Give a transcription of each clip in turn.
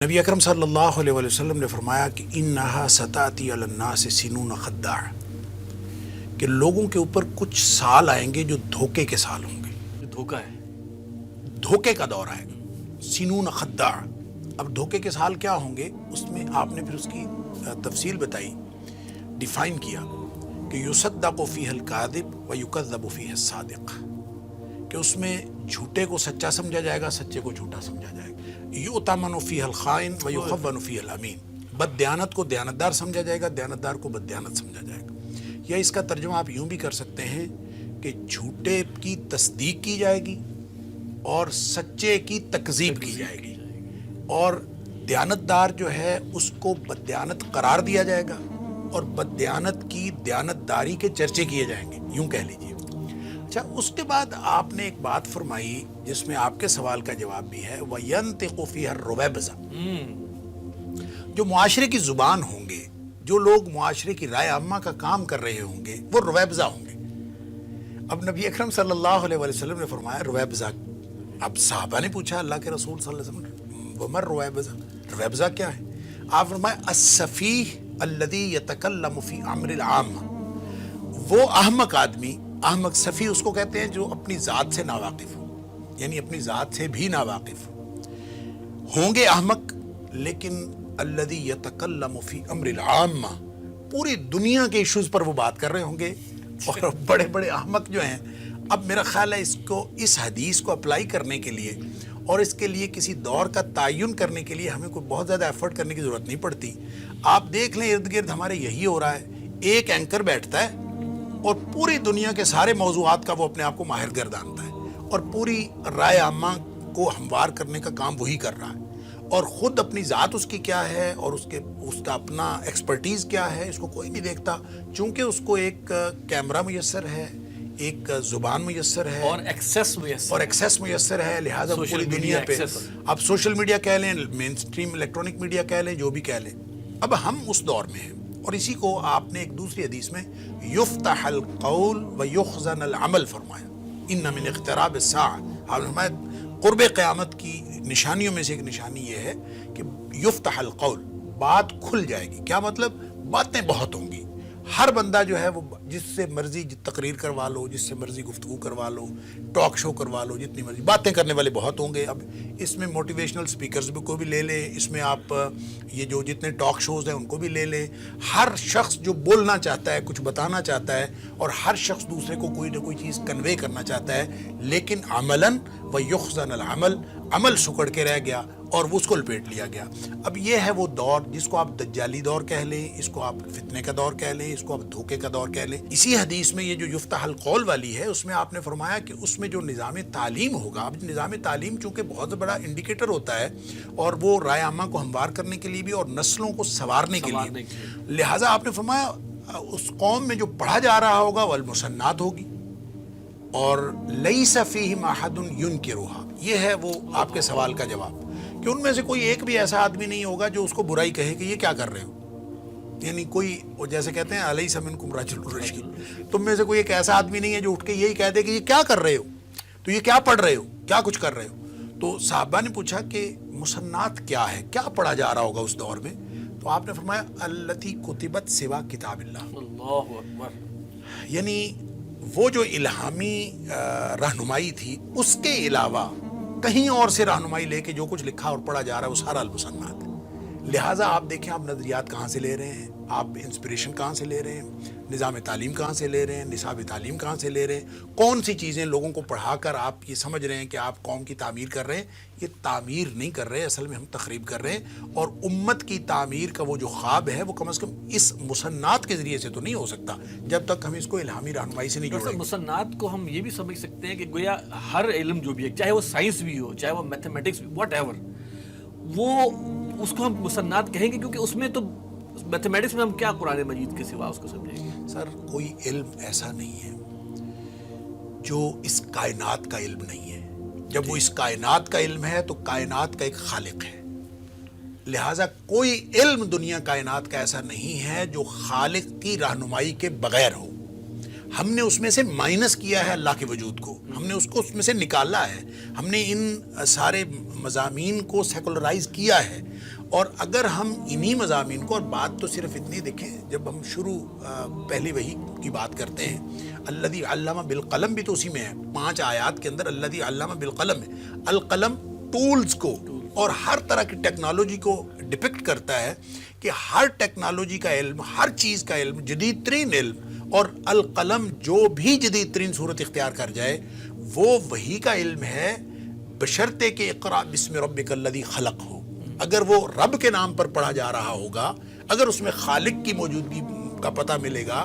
نبی اکرم صلی اللہ علیہ وسلم نے فرمایا کہ انہا ستاتی علی الناس سنون خداع، کہ لوگوں کے اوپر کچھ سال آئیں گے جو دھوکے کے سال ہوں گے۔ دھوکہ ہے، دھوکے کا دور آئے گا، سنون خداع۔ اب دھوکے کے سال کیا ہوں گے، اس میں آپ نے پھر اس کی تفصیل بتائی، ڈیفائن کیا کہ یصدق فیہ الکاذب ویکذب فیہ الصادق، کہ اس میں جھوٹے کو سچا سمجھا جائے گا، سچے کو جھوٹا سمجھا جائے گا۔ یؤتمن فیہ الخائن ویخون فیہ الامین، بد دیانت کو دیانتدار سمجھا جائے گا، دیانتدار کو بد دیانت سمجھا جائے گا۔ یا اس کا ترجمہ آپ یوں بھی کر سکتے ہیں کہ جھوٹے کی تصدیق کی جائے گی اور سچے کی تکذیب کی جائے گی، اور دیانتدار جو ہے اس کو بد دیانت قرار دیا جائے گا، اور بد دیانت کی دیانتداری کے چرچے کیے جائیں گے، یوں کہہ لیجیے۔ اچھا، اس کے بعد آپ نے ایک بات فرمائی جس میں آپ کے سوال کا جواب بھی ہے، وَيَنْتِقُ فِيهَا الرُّوَيْبِضَةُ، جو معاشرے کی زبان ہوں گے، جو لوگ معاشرے کی رائے عامہ کا کام کر رہے ہوں گے، وہ رویبضہ ہوں گے۔ اب نبی اکرم صلی اللہ علیہ وسلم نے فرمایا رویبضہ، اب صحابہ نے پوچھا اللہ کے رسول صلی اللہ علیہ وسلم وَمَا الرُّوَيْبِضَةُ، رویبضہ کیا ہے؟ آپ فرمایا السفیہ الذی یتکلم فی امر العامہ، وہ احمق آدمی، احمق صفی اس کو کہتے ہیں جو اپنی ذات سے ناواقف ہو، یعنی اپنی ذات سے بھی ناواقف ہوں گے احمق، لیکن الذی یتکلم فی امر العامہ، پوری دنیا کے ایشوز پر وہ بات کر رہے ہوں گے، اور بڑے بڑے احمق جو ہیں۔ اب میرا خیال ہے اس حدیث کو اپلائی کرنے کے لیے اور اس کے لیے کسی دور کا تعین کرنے کے لیے ہمیں کوئی بہت زیادہ ایفرٹ کرنے کی ضرورت نہیں پڑتی۔ آپ دیکھ لیں ارد گرد ہمارے یہی ہو رہا ہے، ایک اینکر بیٹھتا ہے اور پوری دنیا کے سارے موضوعات کا وہ اپنے آپ کو ماہر گردانتا ہے، اور پوری رائے عامہ کو ہموار کرنے کا کام وہی کر رہا ہے، اور خود اپنی ذات اس کی کیا ہے اور اس کا اپنا ایکسپرٹیز کیا ہے اس کو کوئی نہیں دیکھتا، چونکہ اس کو ایک کیمرہ میسر ہے، ایک زبان میسر ہے، اور ایکسیس میسر ہے، لہٰذا پوری دنیا پہ اب سوشل میڈیا کہہ لیں، مین سٹریم الیکٹرانک میڈیا کہہ لیں، جو بھی کہہ لیں۔ اب ہم اس دور میں ہیں، اور اسی کو آپ نے ایک دوسری حدیث میں یفتح القول ویخزن العمل فرمایا، ان من اقتراب الساعہ، آپ نے فرمایا قرب قیامت کی نشانیوں میں سے ایک نشانی یہ ہے کہ یفتح القول، بات کھل جائے گی۔ کیا مطلب؟ باتیں بہت ہوں گی، ہر بندہ جو ہے وہ جس سے مرضی تقریر کروا لو، جس سے مرضی گفتگو کروا لو، ٹاک شو کروا لو، جتنی مرضی باتیں کرنے والے بہت ہوں گے۔ اب اس میں موٹیویشنل سپیکرز کو بھی لے لیں، اس میں آپ یہ جو جتنے ٹاک شوز ہیں ان کو بھی لے لیں، ہر شخص جو بولنا چاہتا ہے، کچھ بتانا چاہتا ہے، اور ہر شخص دوسرے کو کوئی نہ کوئی چیز کنوے کرنا چاہتا ہے، لیکن عملاً ویخزن العمل، عمل سکڑ کے رہ گیا اور وہ اس کو لپیٹ لیا گیا۔ اب یہ ہے وہ دور جس کو آپ دجالی دور کہہ لیں، اس کو آپ فتنے کا دور کہہ لیں، اس کو آپ دھوکے کا دور کہہ لیں۔ اسی حدیث میں یہ جو یفتح القول والی ہے، اس میں آپ نے فرمایا کہ اس میں جو نظام تعلیم ہوگا، اب نظام تعلیم چونکہ بہت بڑا انڈیکیٹر ہوتا ہے، اور وہ رائے عامہ کو ہموار کرنے کے لیے بھی اور نسلوں کو سنوارنے کے لیے، لہٰذا آپ نے فرمایا اس قوم میں جو پڑھا جا رہا ہوگا وہ المسنات ہوگی، اور لیس فیہم احد ینکرھا، یہ ہے وہ آپ کے سوال کا جواب، کہ ان میں سے کوئی ایک بھی ایسا آدمی نہیں ہوگا جو اس کو برائی کہے کہ یہ کیا کر رہے ہو، یعنی کوئی جیسے کہتے ہیں الیس منکم رجل رشید، تم میں سے کوئی ایک ایسا آدمی نہیں ہے جو اٹھ کے یہی کہہ دے کہ یہ کیا کر رہے ہو، تو یہ کیا پڑھ رہے ہو، کیا کچھ کر رہے ہو۔ تو صحابہ نے پوچھا کہ مسنات کیا ہے، کیا پڑھا جا رہا ہوگا اس دور میں، تو آپ نے فرمایا التی کتبت سوا کتاب اللہ، اللہ اکبر، یعنی وہ جو الہامی رہنمائی تھی اس کے علاوہ کہیں اور سے رہنمائی لے کے جو کچھ لکھا اور پڑھا جا رہا ہے وہ سارا المسنات ہے۔ لہٰذا آپ دیکھیں آپ نظریات کہاں سے لے رہے ہیں، آپ انسپریشن کہاں سے لے رہے ہیں، نظام تعلیم کہاں سے لے رہے ہیں، نصاب تعلیم کہاں سے لے رہے ہیں، کون سی چیزیں لوگوں کو پڑھا کر آپ یہ سمجھ رہے ہیں کہ آپ قوم کی تعمیر کر رہے ہیں۔ یہ تعمیر نہیں کر رہے، اصل میں ہم تخریب کر رہے ہیں، اور امت کی تعمیر کا وہ جو خواب ہے وہ کم از کم اس مسنات کے ذریعے سے تو نہیں ہو سکتا جب تک ہم اس کو الہامی رہنمائی سے نہیں جوڑیں گے۔ مسنات کو ہم یہ بھی سمجھ سکتے ہیں کہ گویا ہر علم جو بھی ہے، چاہے وہ سائنس بھی ہو، چاہے وہ میتھمیٹکس بھی، واٹ ایور، وہ اس کو ہم مسنات کہیں گے، کیونکہ اس میں تو میتھمیٹکس میں ہم کیا قرآن مجید کے سوا اس کو سمجھیں گے؟ سر کوئی علم ایسا نہیں ہے جو اس کائنات کا علم نہیں ہے، جب وہ اس کائنات کا علم ہے تو کائنات کا ایک خالق ہے، لہٰذا کوئی علم دنیا کائنات کا ایسا نہیں ہے جو خالق کی رہنمائی کے بغیر ہو۔ ہم نے اس میں سے مائنس کیا ہے اللہ کے وجود کو، ہم نے اس کو اس میں سے نکالا ہے، ہم نے ان سارے مضامین کو سیکولرائز کیا ہے، اور اگر ہم انہی مضامین کو, اور بات تو صرف اتنی دیکھیں, جب ہم شروع پہلی وحی کی بات کرتے ہیں, الذی علم بالقلم بھی تو اسی میں ہے, 5 آیات کے اندر الذی علم بالقلم ہے. القلم ٹولز کو اور ہر طرح کی ٹیکنالوجی کو ڈپکٹ کرتا ہے کہ ہر ٹیکنالوجی کا علم, ہر چیز کا علم, جدید ترین علم, اور القلم جو بھی جدید ترین صورت اختیار کر جائے وہ وحی کا علم ہے, بشرطے کہ اقرا بسم ربک الذی خلق ہو. اگر وہ رب کے نام پر پڑھا جا رہا ہوگا, اگر اس میں خالق کی موجودگی کا پتہ ملے گا,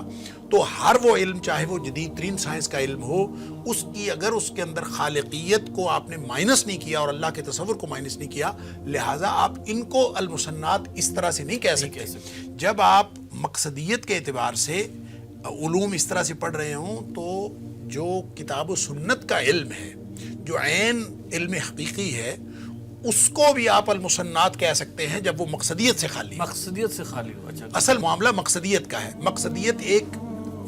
تو ہر وہ علم, چاہے وہ جدید ترین سائنس کا علم ہو, اس کی اگر اس کے اندر خالقیت کو آپ نے مائنس نہیں کیا اور اللہ کے تصور کو مائنس نہیں کیا, لہٰذا آپ ان کو المسنات اس طرح سے نہیں کہہ سکتے. جب آپ مقصدیت کے اعتبار سے علوم اس طرح سے پڑھ رہے ہوں, تو جو کتاب و سنت کا علم ہے, جو عین علم حقیقی ہے, اس کو بھی آپ المسنات کہہ سکتے ہیں جب وہ مقصدیت سے خالی, مقصدیت سے خالی ہو. اچھا, اصل معاملہ مقصدیت کا ہے. مقصدیت ایک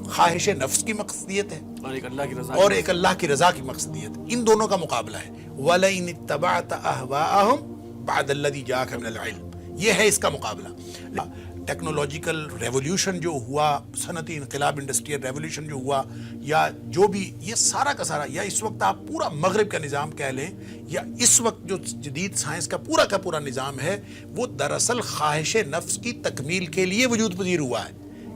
خواہش نفس کی مقصدیت ہے, اور ایک اللہ کی رضا, اور ایک اللہ کی رضا کی مقصدیت. ان دونوں کا مقابلہ ہے. وَلَئِنِ اتَّبَعْتَ أَهْوَاءَهُمْ بَعْدَ الَّذِي جَاءَكَ مِنَ الْعِلْمِ, یہ ہے اس کا مقابلہ. ٹیکنالوجیکل ریولیوشن جو ہوا, صنعتی انقلاب, انڈسٹریل ریولیوشن جو ہوا, یا جو بھی یہ سارا کا سارا, یا اس وقت آپ پورا مغرب کا نظام کہہ لیں, یا اس وقت جو جدید سائنس کا پورا نظام ہے, وہ دراصل خواہش نفس کی تکمیل کے لیے وجود پذیر ہوا ہے.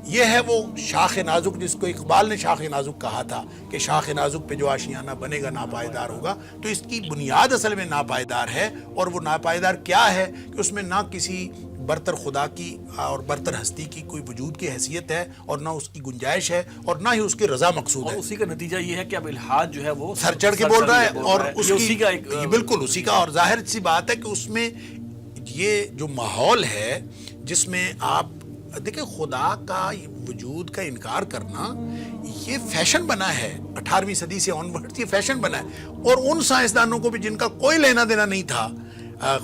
یہ ہے وہ شاخ نازک جس کو اقبال نے شاخ نازک کہا تھا کہ شاخ نازک پہ جو آشیانہ بنے گا ناپائیدار ہوگا. تو اس کی بنیاد اصل میں ناپائیدار ہے, اور وہ ناپائیدار کیا ہے کہ اس میں نہ کسی برتر خدا کی اور برتر ہستی کی کوئی وجود کی حیثیت ہے, اور نہ اس کی گنجائش ہے, اور نہ ہی اس کی رضا مقصود ہے. اور اسی کا نتیجہ یہ ہے کہ اب الحاد جو ہے وہ سر چڑھ کے بول رہا ہے, اور اسی کا ایک بالکل اسی کا. اور ظاہر سی بات ہے کہ اس میں یہ جو ماحول ہے جس میں آپ دیکھیں, خدا کا وجود کا انکار کرنا یہ فیشن بنا ہے 18ویں صدی سے آن ورڈ, یہ فیشن بنا ہے. اور ان سائنسدانوں کو بھی جن کا کوئی لینا دینا نہیں تھا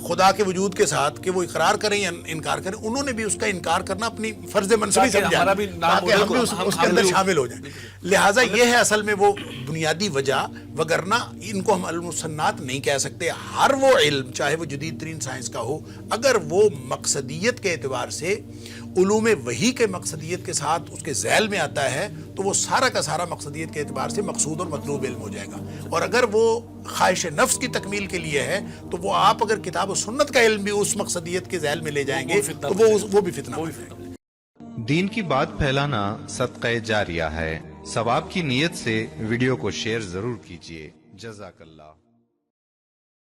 خدا کے وجود کے ساتھ کہ وہ اقرار کریں یا انکار کریں, انہوں نے بھی اس کا انکار کرنا اپنی فرض منصبی سمجھا تاکہ ہم بھی اس کے اندر شامل ہو جائیں. لہٰذا یہ ہے اصل میں وہ بنیادی وجہ, وگرنہ ان کو ہم المسنات نہیں کہہ سکتے. ہر وہ علم, چاہے وہ جدید ترین سائنس کا ہو, اگر وہ مقصدیت کے اعتبار سے علوم وحی کے مقصدیت کے ساتھ اس کے ذیل میں آتا ہے, تو وہ سارا کا سارا مقصدیت کے اعتبار سے مقصود اور مطلوب علم ہو جائے گا. اور اگر وہ خواہش نفس کی تکمیل کے لیے ہے, تو وہ آپ اگر کتاب و سنت کا علم بھی اس مقصدیت کے ذیل میں لے جائیں گے تو وہ بھی فتنہ ہے. دین کی بات پھیلانا صدقہ جاریہ ہے. ثواب کی نیت سے ویڈیو کو شیئر ضرور کیجیے. جزاک اللہ.